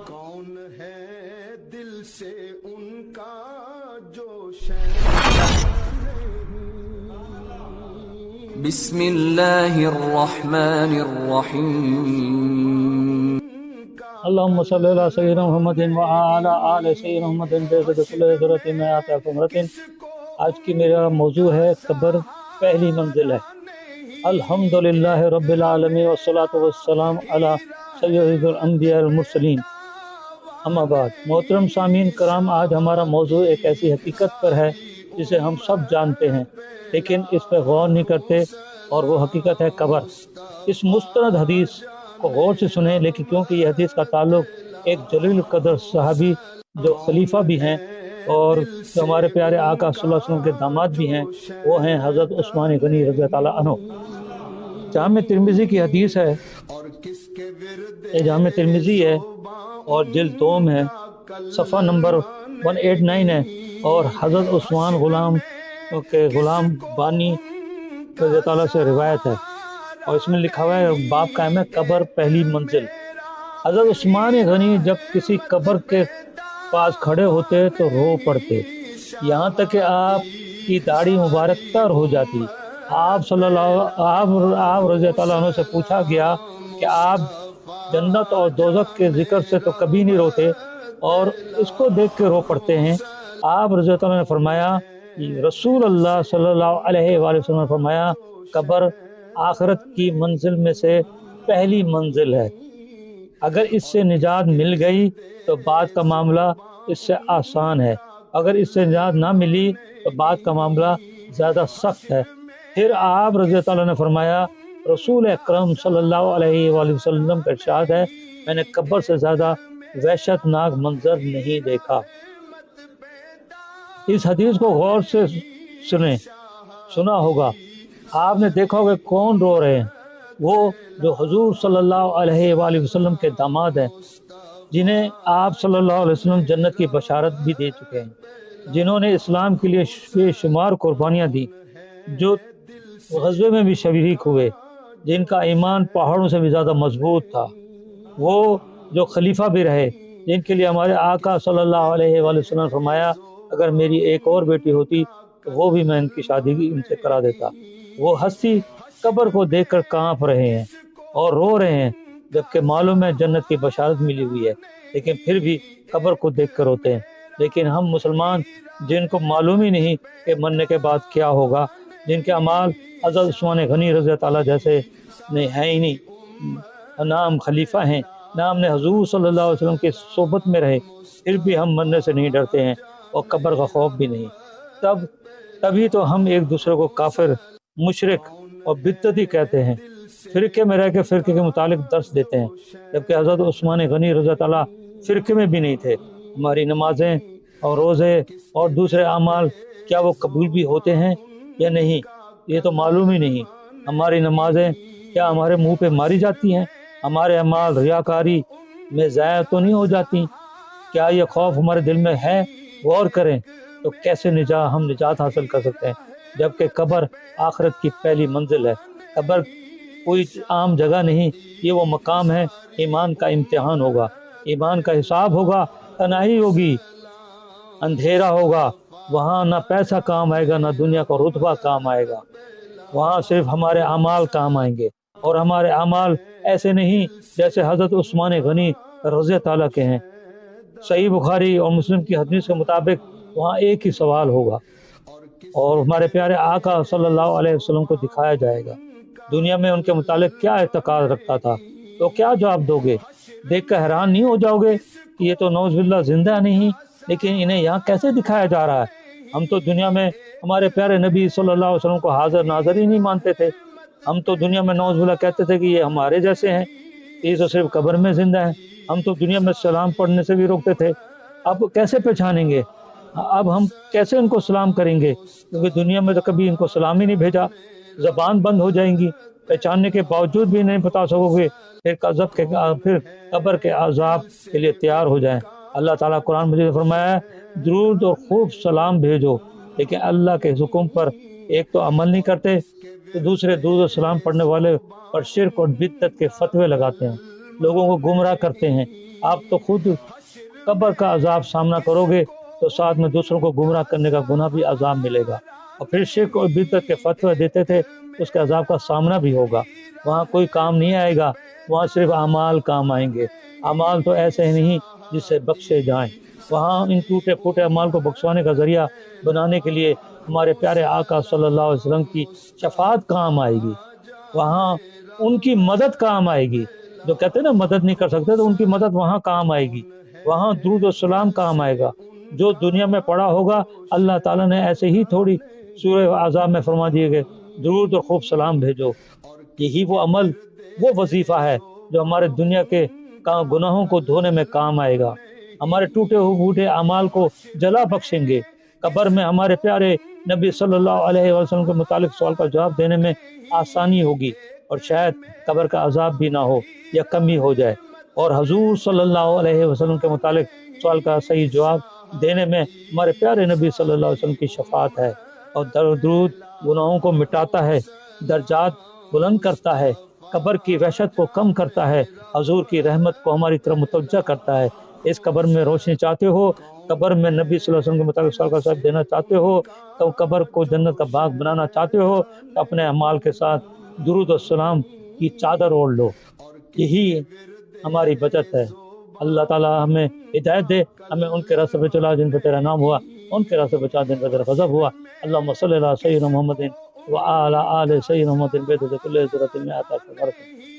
کون ہے دل سے ان کا جو بسم اللہ الرحمن الرحیم اللهم صل على سيدنا محمد وعلى آل سيدنا محمد بعدد كل ذرة مئات عمرة۔ آج کی میرا موضوع ہے قبر پہلی منزل ہے۔ الحمدللہ رب العالمین والصلاة والسلام علی سید الانبیاء المرسلین، اما بعد۔ محترم سامعین کرام، آج ہمارا موضوع ایک ایسی حقیقت پر ہے جسے ہم سب جانتے ہیں لیکن اس پہ غور نہیں کرتے، اور وہ حقیقت ہے قبر۔ اس مستند حدیث کو غور سے سنیں، لیکن کیونکہ یہ حدیث کا تعلق ایک جلیل قدر صحابی جو خلیفہ بھی ہیں اور جو ہمارے پیارے آقا صلی اللہ علیہ وسلم کے داماد بھی ہیں، وہ ہیں حضرت عثمان غنی رضی اللہ عنہ۔ جامع ترمذی کی حدیث ہے، یہ جامع ترمذی ہے اور جلد 2 ہے، صفحہ نمبر 189 ہے، اور حضرت عثمان غلام بانی رضی اللہ عنہ سے روایت ہے، اور اس میں لکھا ہوا ہے، باب قائم ہے قبر پہلی منزل۔ حضرت عثمان غنی جب کسی قبر کے پاس کھڑے ہوتے تو رو پڑتے، یہاں تک کہ آپ کی داڑھی مبارک تر ہو جاتی۔ آپ رضی اللہ عنہ سے پوچھا گیا کہ آپ جنت اور دوزخ کے ذکر سے تو کبھی نہیں روتے اور اس کو دیکھ کے رو پڑتے ہیں؟ آپ رضی اللہ عنہ نے فرمایا، رسول اللہ صلی اللہ علیہ وآلہ وسلم نے فرمایا، قبر آخرت کی منزل میں سے پہلی منزل ہے، اگر اس سے نجات مل گئی تو بعد کا معاملہ اس سے آسان ہے، اگر اس سے نجات نہ ملی تو بعد کا معاملہ زیادہ سخت ہے۔ پھر آپ رضی اللہ عنہ نے فرمایا، رسول اکرم صلی اللہ علیہ وآلہ وسلم کا ارشاد ہے، میں نے قبر سے زیادہ وحشت ناک منظر نہیں دیکھا۔ اس حدیث کو غور سے سنا ہوگا، آپ نے دیکھا ہوگا کون رو رہے ہیں، وہ جو حضور صلی اللہ علیہ وآلہ وسلم کے داماد ہیں، جنہیں آپ صلی اللہ علیہ وسلم جنت کی بشارت بھی دے چکے ہیں، جنہوں نے اسلام کے لیے بے شمار قربانیاں دی، جو غزوے میں بھی شریک ہوئے، جن کا ایمان پہاڑوں سے بھی زیادہ مضبوط تھا، وہ جو خلیفہ بھی رہے، جن کے لیے ہمارے آقا صلی اللہ علیہ وآلہ وسلم نے فرمایا، اگر میری ایک اور بیٹی ہوتی تو وہ بھی میں ان کی شادی ان سے کرا دیتا۔ وہ ہستی قبر کو دیکھ کر کانپ رہے ہیں اور رو رہے ہیں، جبکہ معلوم ہے جنت کی بشارت ملی ہوئی ہے، لیکن پھر بھی قبر کو دیکھ کر روتے ہیں۔ لیکن ہم مسلمان، جن کو معلوم ہی نہیں کہ مرنے کے بعد کیا ہوگا، جن کے اعمال حضرت عثمان غنی رضی اللہ تعالیٰ جیسے ہیں ہی نہیں، نہ ہم خلیفہ ہیں، نہ ہم نے حضور صلی اللہ علیہ وسلم کی صحبت میں رہے، پھر بھی ہم مرنے سے نہیں ڈرتے ہیں اور قبر کا خوف بھی نہیں۔ تبھی تو ہم ایک دوسرے کو کافر، مشرک اور بدعتی کہتے ہیں، فرقے میں رہ کے فرقے کے متعلق درس دیتے ہیں، جبکہ حضرت عثمان غنی رضی اللہ تعالیٰ فرقے میں بھی نہیں تھے۔ ہماری نمازیں اور روزے اور دوسرے اعمال کیا وہ قبول بھی ہوتے ہیں یا نہیں، یہ تو معلوم ہی نہیں۔ ہماری نمازیں کیا ہمارے منہ پہ ماری جاتی ہیں؟ ہمارے اعمال ریاکاری میں ضائع تو نہیں ہو جاتی؟ کیا یہ خوف ہمارے دل میں ہے؟ غور کریں تو کیسے ہم نجات حاصل کر سکتے ہیں، جبکہ قبر آخرت کی پہلی منزل ہے۔ قبر کوئی عام جگہ نہیں، یہ وہ مقام ہے، ایمان کا امتحان ہوگا، ایمان کا حساب ہوگا، تنہائی ہوگی، اندھیرا ہوگا، وہاں نہ پیسہ کام آئے گا، نہ دنیا کا رتبہ کام آئے گا، وہاں صرف ہمارے اعمال کام آئیں گے، اور ہمارے اعمال ایسے نہیں جیسے حضرت عثمان غنی رضی اللہ کے ہیں۔ صحیح بخاری اور مسلم کی حدیث کے مطابق وہاں ایک ہی سوال ہوگا، اور ہمارے پیارے آقا صلی اللہ علیہ وسلم کو دکھایا جائے گا دنیا میں ان کے متعلق کیا اعتقاد رکھتا تھا، تو کیا جواب دو گے؟ دیکھ کر حیران نہیں ہو جاؤ گے کہ یہ تو نعوذ باللہ زندہ نہیں، لیکن انہیں یہاں کیسے دکھایا جا رہا ہے؟ ہم تو دنیا میں ہمارے پیارے نبی صلی اللہ علیہ وسلم کو حاضر ناظر ہی نہیں مانتے تھے، ہم تو دنیا میں نعوذ باللہ کہتے تھے کہ یہ ہمارے جیسے ہیں، یہ تو صرف قبر میں زندہ ہیں، ہم تو دنیا میں سلام پڑھنے سے بھی روکتے تھے۔ اب کیسے پہچانیں گے؟ اب ہم کیسے ان کو سلام کریں گے؟ کیونکہ دنیا میں تو کبھی ان کو سلام ہی نہیں بھیجا، زبان بند ہو جائیں گی، پہچاننے کے باوجود بھی نہیں بتا سکو گے، پھر قبر کے عذاب کے لیے تیار ہو جائیں۔ اللہ تعالیٰ قرآن مجید نے فرمایا ہے، درود اور خوب سلام بھیجو، لیکن اللہ کے حکم پر ایک تو عمل نہیں کرتے، تو دوسرے درود و سلام پڑھنے والے پر شرک اور بدعت کے فتوے لگاتے ہیں، لوگوں کو گمراہ کرتے ہیں، آپ تو خود قبر کا عذاب سامنا کرو گے تو ساتھ میں دوسروں کو گمراہ کرنے کا گناہ بھی عذاب ملے گا. اور پھر شرک اور بدعت کے فتوے دیتے تھے اس کے عذاب کا سامنا بھی ہوگا. وہاں کوئی کام نہیں آئے گا, وہاں صرف اعمال کام آئیں گے. اعمال تو ایسے ہی نہیں جس سے بخشے جائیں. وہاں ان ٹوٹے پھوٹے اعمال کو بخشوانے کا ذریعہ بنانے کے لیے ہمارے پیارے آقا صلی اللہ علیہ وسلم کی شفاعت کام آئے گی. وہاں ان کی مدد کام آئے گی. جو کہتے ہیں نا مدد نہیں کر سکتے, تو ان کی مدد وہاں کام آئے گی. وہاں درود و سلام کام آئے گا. جو دنیا میں پڑا ہوگا اللہ تعالیٰ نے ایسے ہی تھوڑی سورہ اعزاب میں فرما دیے گئے درود اور خوب سلام بھیجو. یہی وہ عمل, وہ وظیفہ ہے جو ہمارے دنیا کے گناہوں کو دھونے میں کام آئے گا, ہمارے ٹوٹے پھوٹے اعمال کو جلا بخشیں گے. قبر میں ہمارے پیارے نبی صلی اللہ علیہ وسلم کے متعلق سوال کا جواب دینے میں آسانی ہوگی, اور شاید قبر کا عذاب بھی نہ ہو یا کمی ہو جائے. اور حضور صلی اللہ علیہ وسلم کے متعلق سوال کا صحیح جواب دینے میں ہمارے پیارے نبی صلی اللہ علیہ وسلم کی شفاعت ہے. اور درود گناہوں کو مٹاتا ہے, درجات بلند کرتا ہے, قبر کی وحشت کو کم کرتا ہے, حضور کی رحمت کو ہماری طرف متوجہ کرتا ہے. اس قبر میں روشنی چاہتے ہو, قبر میں نبی صلی اللہ علیہ وسلم کے مطابق سوال کا جواب دینا چاہتے ہو, تو قبر کو جنت کا باغ بنانا چاہتے ہو, تو اپنے اعمال کے ساتھ درود و سلام کی چادر اوڑھ لو. یہی ہماری بچت ہے. اللہ تعالیٰ ہمیں ہدایت دے, ہمیں ان کے راستے پہ چلا جن پہ تیرا نام ہوا, ان کے راستے پہ چلا جن پہ تیرا غضب ہوا. اللہم صلی علی سیدنا محمد وعلی آل سیدنا محمد بعدد کل ذرۃ میں عطا فرمائے.